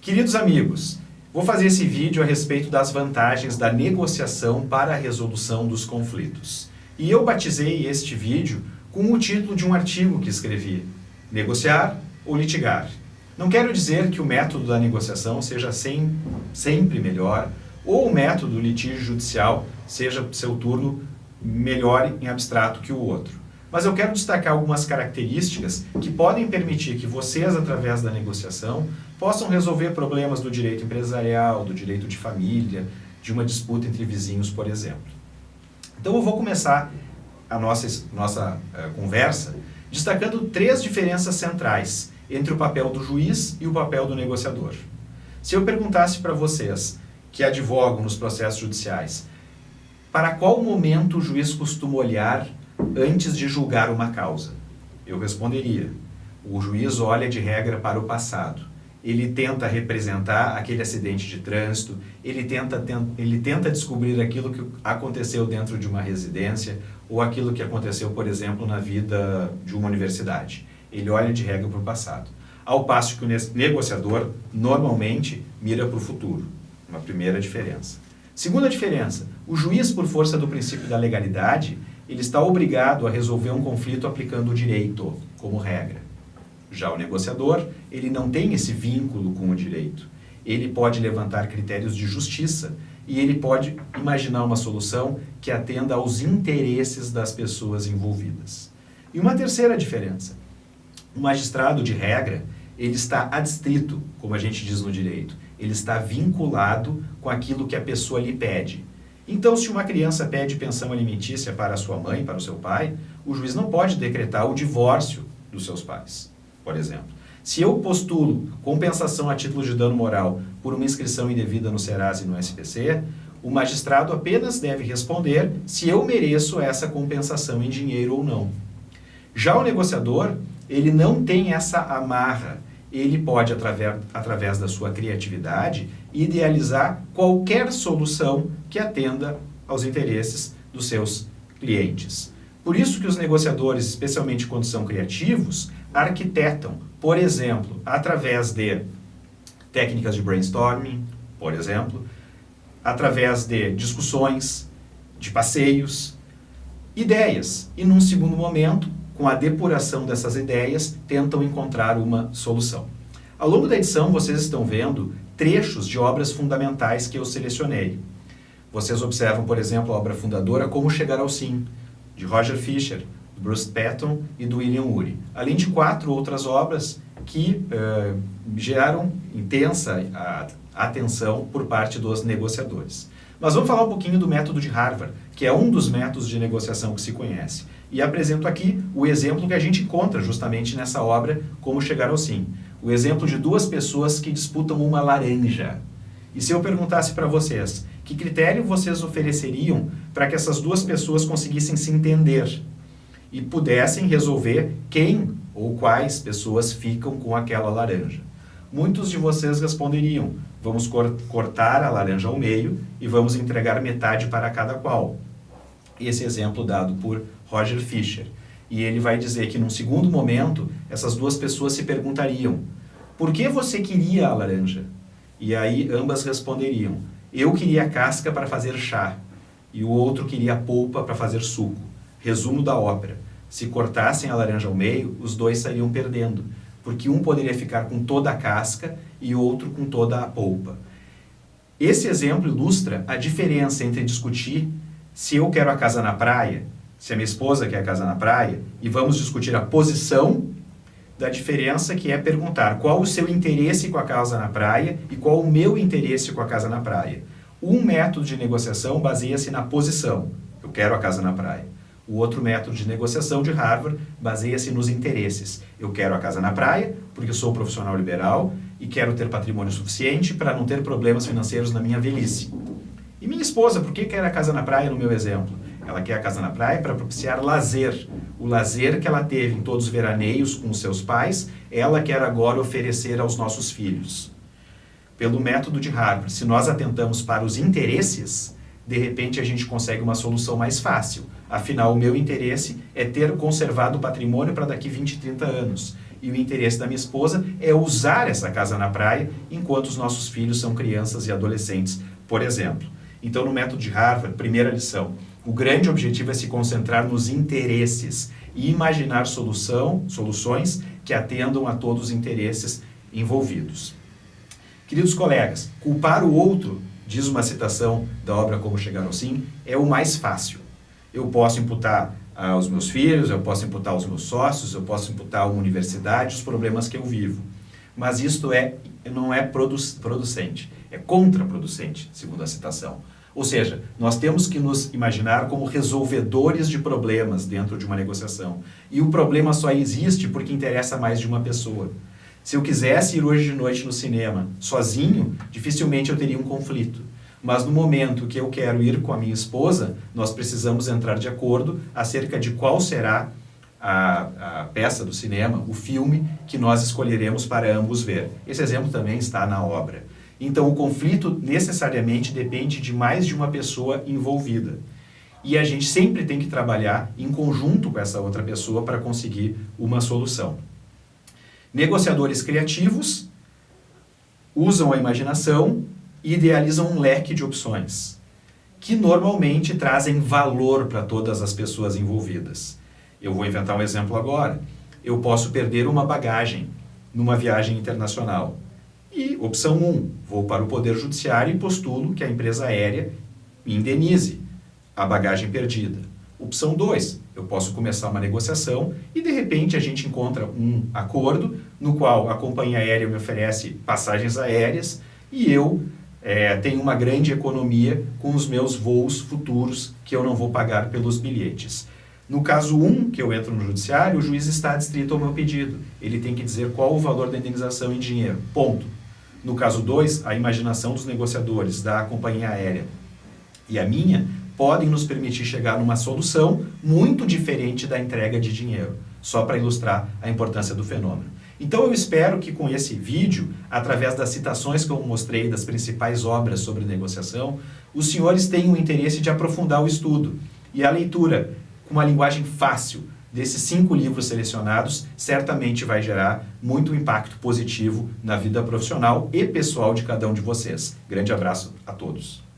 Queridos amigos, vou fazer esse vídeo a respeito das vantagens da negociação para a resolução dos conflitos. E eu batizei este vídeo com o título de um artigo que escrevi: Negociar ou litigar? Não quero dizer que o método da negociação seja sempre melhor, ou o método do litígio judicial seja, seu turno, melhor em abstrato que o outro. Mas eu quero destacar algumas características que podem permitir que vocês, através da negociação, possam resolver problemas do direito empresarial, do direito de família, de uma disputa entre vizinhos, por exemplo. Então eu vou começar a nossa conversa destacando 3 diferenças centrais entre o papel do juiz e o papel do negociador. Se eu perguntasse para vocês, que advogam nos processos judiciais, para qual momento o juiz costuma olhar antes de julgar uma causa? Eu responderia: o juiz olha de regra para o passado. Ele tenta representar aquele acidente de trânsito, ele tenta descobrir aquilo que aconteceu dentro de uma residência ou aquilo que aconteceu, por exemplo, na vida de uma universidade. Ele olha de regra para o passado. Ao passo que o negociador normalmente mira para o futuro. Uma primeira diferença. Segunda diferença: o juiz, por força do princípio da legalidade, ele está obrigado a resolver um conflito aplicando o direito como regra. Já o negociador, ele não tem esse vínculo com o direito. Ele pode levantar critérios de justiça e ele pode imaginar uma solução que atenda aos interesses das pessoas envolvidas. E uma terceira diferença: o magistrado de regra, ele está adstrito, como a gente diz no direito. Ele está vinculado com aquilo que a pessoa lhe pede. Então, se uma criança pede pensão alimentícia para a sua mãe, para o seu pai, o juiz não pode decretar o divórcio dos seus pais, por exemplo. Se eu postulo compensação a título de dano moral por uma inscrição indevida no Serasa e no SPC, o magistrado apenas deve responder se eu mereço essa compensação em dinheiro ou não. Já o negociador, ele não tem essa amarra. Ele pode, através da sua criatividade, idealizar qualquer solução que atenda aos interesses dos seus clientes. Por isso que os negociadores, especialmente quando são criativos, arquitetam, por exemplo, através de técnicas de brainstorming, por exemplo, através de discussões, de passeios, ideias. E num segundo momento, com a depuração dessas ideias, tentam encontrar uma solução. Ao longo da edição, vocês estão vendo trechos de obras fundamentais que eu selecionei. Vocês observam, por exemplo, a obra fundadora Como Chegar ao Sim, de Roger Fisher, do Bruce Patton e do William Ury, além de 4 outras obras que geraram intensa atenção por parte dos negociadores. Mas vamos falar um pouquinho do método de Harvard, que é um dos métodos de negociação que se conhece. E apresento aqui o exemplo que a gente encontra justamente nessa obra, Como Chegar ao Sim. O exemplo de 2 pessoas que disputam uma laranja. E se eu perguntasse para vocês, que critério vocês ofereceriam para que essas 2 pessoas conseguissem se entender e pudessem resolver quem ou quais pessoas ficam com aquela laranja? Muitos de vocês responderiam: vamos cortar a laranja ao meio e vamos entregar metade para cada qual. Esse exemplo dado por Roger Fisher. E ele vai dizer que, num segundo momento, essas 2 pessoas se perguntariam: por que você queria a laranja? E aí ambas responderiam: eu queria a casca para fazer chá, e o outro queria a polpa para fazer suco. Resumo da ópera: se cortassem a laranja ao meio, os 2 sairiam perdendo, porque um poderia ficar com toda a casca e o outro com toda a polpa. Esse exemplo ilustra a diferença entre discutir se eu quero a casa na praia, se a minha esposa quer a casa na praia, e vamos discutir a posição, da diferença que é perguntar qual o seu interesse com a casa na praia e qual o meu interesse com a casa na praia. Um método de negociação baseia-se na posição: eu quero a casa na praia. O outro método de negociação de Harvard baseia-se nos interesses: eu quero a casa na praia porque sou profissional liberal e quero ter patrimônio suficiente para não ter problemas financeiros na minha velhice. E minha esposa, por que quer a casa na praia no meu exemplo? Ela quer a casa na praia para propiciar lazer. O lazer que ela teve em todos os veraneios com os seus pais, ela quer agora oferecer aos nossos filhos. Pelo método de Harvard, se nós atentamos para os interesses, de repente a gente consegue uma solução mais fácil. Afinal, o meu interesse é ter conservado o patrimônio para daqui 20, 30 anos. e o interesse da minha esposa é usar essa casa na praia enquanto os nossos filhos são crianças e adolescentes, por exemplo. Então, no método de Harvard, primeira lição, o grande objetivo é se concentrar nos interesses e imaginar soluções que atendam a todos os interesses envolvidos. Queridos colegas, culpar o outro, diz uma citação da obra Como Chegar ao Sim, é o mais fácil. Eu posso imputar aos meus filhos, eu posso imputar aos meus sócios, eu posso imputar a uma universidade os problemas que eu vivo. Mas isto não é producente, é contraproducente, segundo a citação. Ou seja, nós temos que nos imaginar como resolvedores de problemas dentro de uma negociação. E o problema só existe porque interessa mais de uma pessoa. Se eu quisesse ir hoje de noite no cinema sozinho, dificilmente eu teria um conflito. Mas no momento que eu quero ir com a minha esposa, nós precisamos entrar de acordo acerca de qual será a peça do cinema, o filme que nós escolheremos para ambos ver. Esse exemplo também está na obra. Então, o conflito necessariamente depende de mais de uma pessoa envolvida. E a gente sempre tem que trabalhar em conjunto com essa outra pessoa para conseguir uma solução. Negociadores criativos usam a imaginação e idealizam um leque de opções, que normalmente trazem valor para todas as pessoas envolvidas. Eu vou inventar um exemplo agora. Eu posso perder uma bagagem numa viagem internacional. E, opção 1, vou para o Poder Judiciário e postulo que a empresa aérea me indenize a bagagem perdida. Opção 2, eu posso começar uma negociação e, de repente, a gente encontra um acordo no qual a companhia aérea me oferece passagens aéreas e eu tenho uma grande economia com os meus voos futuros que eu não vou pagar pelos bilhetes. No caso 1, que eu entro no judiciário, o juiz está adstrito ao meu pedido. Ele tem que dizer qual o valor da indenização em dinheiro. Ponto. No caso 2, a imaginação dos negociadores, da companhia aérea e a minha, podem nos permitir chegar numa solução muito diferente da entrega de dinheiro, só para ilustrar a importância do fenômeno. Então eu espero que com esse vídeo, através das citações que eu mostrei das principais obras sobre negociação, os senhores tenham o interesse de aprofundar o estudo. E a leitura, com uma linguagem fácil, desses 5 livros selecionados, certamente vai gerar muito impacto positivo na vida profissional e pessoal de cada um de vocês. Grande abraço a todos.